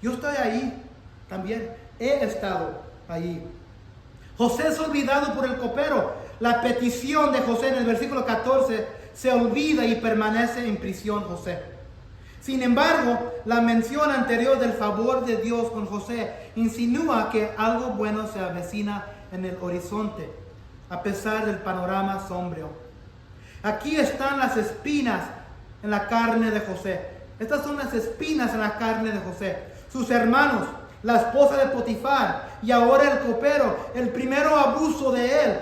Yo estoy ahí también, he estado ahí. José es olvidado por el copero. La petición de José en el versículo 14 se olvida y permanece en prisión José. Sin embargo, la mención anterior del favor de Dios con José insinúa que algo bueno se avecina en el horizonte, a pesar del panorama sombrío. Aquí están las espinas en la carne de José. Estas son las espinas en la carne de José. Sus hermanos, la esposa de Potifar y ahora el copero. El primero abusó de él.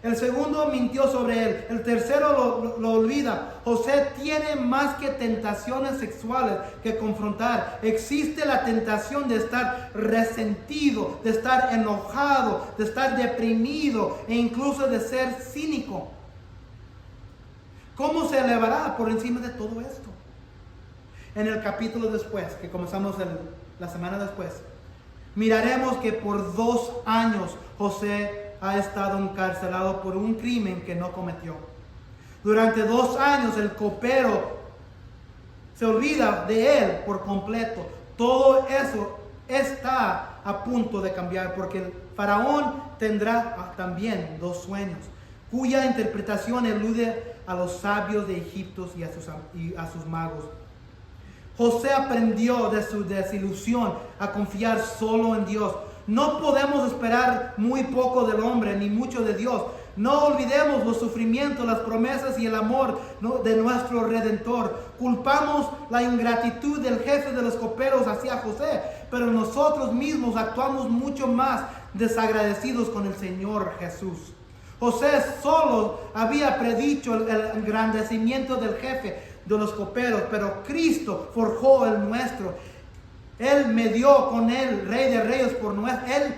El segundo mintió sobre él. El tercero lo olvida. José tiene más que tentaciones sexuales que confrontar. Existe la tentación de estar resentido, de estar enojado, de estar deprimido e incluso de ser cínico. ¿Cómo se elevará por encima de todo esto? En el capítulo después, que comenzamos la semana después, miraremos que por 2 años José ha estado encarcelado por un crimen que no cometió. Durante 2 años el copero se olvida de él por completo. Todo eso está a punto de cambiar, porque el faraón tendrá también 2 sueños, cuya interpretación elude a los sabios de Egipto y a sus magos. José aprendió de su desilusión a confiar solo en Dios. No podemos esperar muy poco del hombre ni mucho de Dios. No olvidemos los sufrimientos, las promesas y el amor de nuestro Redentor. Culpamos la ingratitud del jefe de los coperos hacia José, pero nosotros mismos actuamos mucho más desagradecidos con el Señor Jesús. José solo había predicho el engrandecimiento del jefe de los coperos, pero Cristo forjó el nuestro. Él medió con él, Rey de Reyes, por nosotros. Él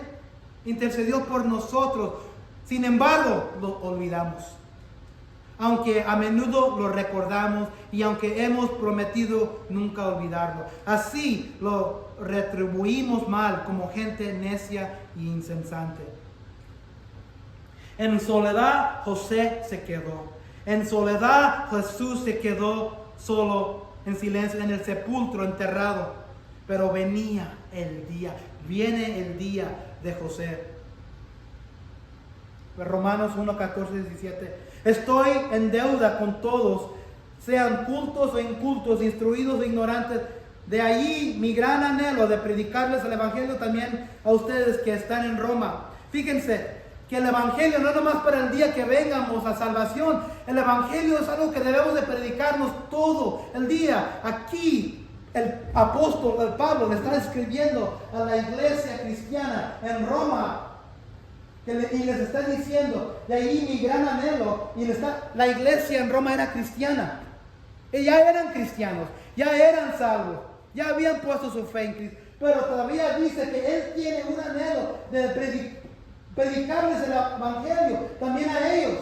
intercedió por nosotros. Sin embargo, lo olvidamos. Aunque a menudo lo recordamos y aunque hemos prometido nunca olvidarlo. Así lo retribuimos mal como gente necia e insensate. En soledad José se quedó. En soledad Jesús se quedó solo, en silencio, en el sepulcro, enterrado. Pero viene el día de José. Romanos 1, 14, 17. Estoy en deuda con todos, sean cultos o incultos, instruidos o ignorantes. De allí mi gran anhelo de predicarles el Evangelio también a ustedes que están en Roma. Fíjense que el Evangelio no es nomás para el día que vengamos a salvación. El Evangelio es algo que debemos de predicarnos todo el día. Aquí el apóstol Pablo le está escribiendo a la iglesia cristiana en Roma. Y les está diciendo, de ahí mi gran anhelo. La iglesia en Roma era cristiana. Y ya eran cristianos, ya eran salvos, ya habían puesto su fe en Cristo. Pero todavía dice que Él tiene un anhelo de predicarles el Evangelio también a ellos.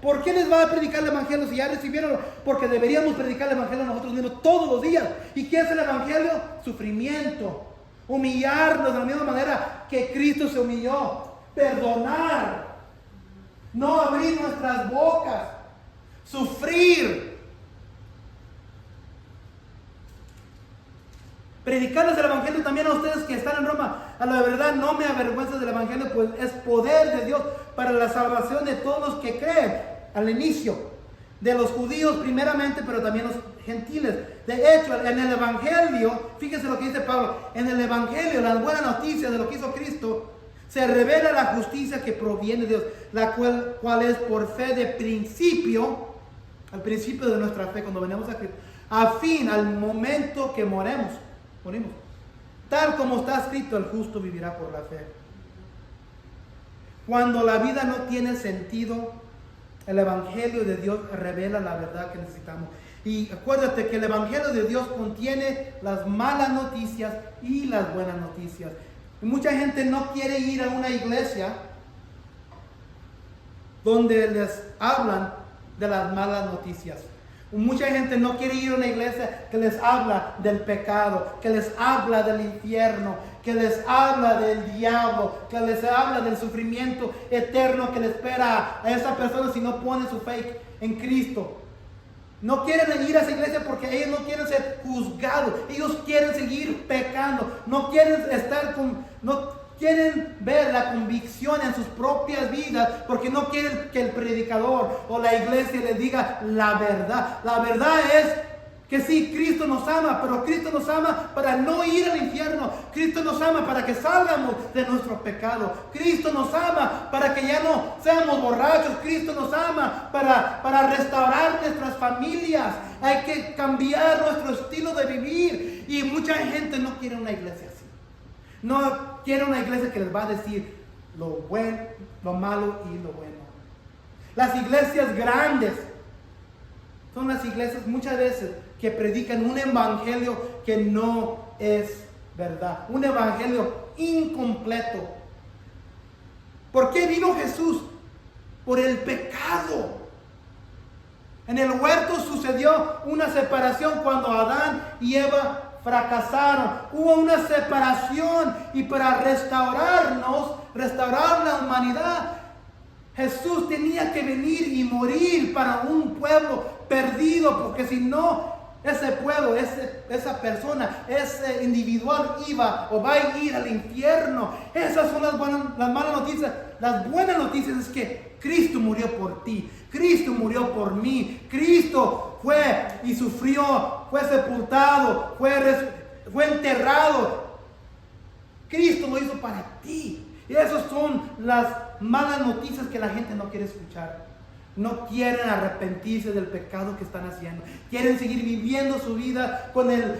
¿Por qué les va a predicar el Evangelio si ya recibieron? Porque deberíamos predicar el Evangelio nosotros mismos todos los días. ¿Y qué es el Evangelio? Sufrimiento. Humillarnos de la misma manera que Cristo se humilló. Perdonar. No abrir nuestras bocas. Sufrir. Predicarles el Evangelio también a ustedes que están en Roma. A la verdad no me avergüenzo del Evangelio, pues es poder de Dios para la salvación de todos los que creen. Al inicio, de los judíos primeramente, pero también los gentiles. De hecho, en el Evangelio, fíjense lo que dice Pablo, en el Evangelio, la buena noticia de lo que hizo Cristo, se revela la justicia que proviene de Dios, la cual es por fe de principio, al principio de nuestra fe, cuando venimos a Cristo, a fin, al momento que morimos. Tal como está escrito, el justo vivirá por la fe. Cuando la vida no tiene sentido, el Evangelio de Dios revela la verdad que necesitamos. Y acuérdate que el Evangelio de Dios contiene las malas noticias y las buenas noticias. Y mucha gente no quiere ir a una iglesia donde les hablan de las malas noticias. Mucha gente no quiere ir a una iglesia que les habla del pecado, que les habla del infierno, que les habla del diablo, que les habla del sufrimiento eterno que le espera a esa persona si no pone su fe en Cristo. No quieren ir a esa iglesia porque ellos no quieren ser juzgados, ellos quieren seguir pecando, no quieren quieren ver la convicción en sus propias vidas porque no quieren que el predicador o la iglesia les diga la verdad. La verdad es que sí, Cristo nos ama, pero Cristo nos ama para no ir al infierno. Cristo nos ama para que salgamos de nuestro pecado. Cristo nos ama para que ya no seamos borrachos. Cristo nos ama para restaurar nuestras familias. Hay que cambiar nuestro estilo de vivir. Y mucha gente no quiere una iglesia así. No quiere una iglesia que les va a decir lo bueno, lo malo y lo bueno. Las iglesias grandes son las iglesias muchas veces que predican un evangelio que no es verdad, un evangelio incompleto. ¿Por qué vino Jesús? Por el pecado. En el huerto sucedió una separación cuando Adán y Eva fracasaron. Hubo una separación y para restaurar la humanidad, Jesús tenía que venir y morir para un pueblo perdido, porque si no, ese pueblo, esa persona, ese individual iba o va a ir al infierno. Esas son las malas noticias. Las buenas noticias es que Cristo murió por ti. Cristo murió por mí. Cristo fue y sufrió, fue sepultado, fue enterrado. Cristo lo hizo para ti. Y esas son las malas noticias que la gente no quiere escuchar. No quieren arrepentirse del pecado que están haciendo. Quieren seguir viviendo su vida con el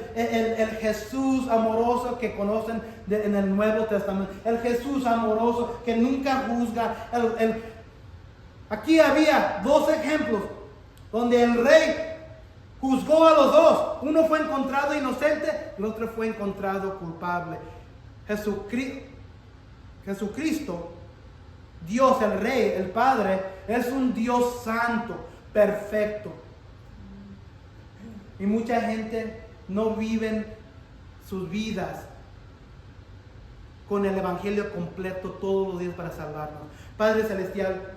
Jesús amoroso que conocen en el Nuevo Testamento. El Jesús amoroso que nunca juzga. Aquí había dos ejemplos donde el rey juzgó a los dos. Uno fue encontrado inocente, el otro fue encontrado culpable. Jesucristo, Dios, el Rey, el Padre, es un Dios santo, perfecto. Y mucha gente no vive sus vidas con el Evangelio completo todos los días para salvarnos. Padre Celestial,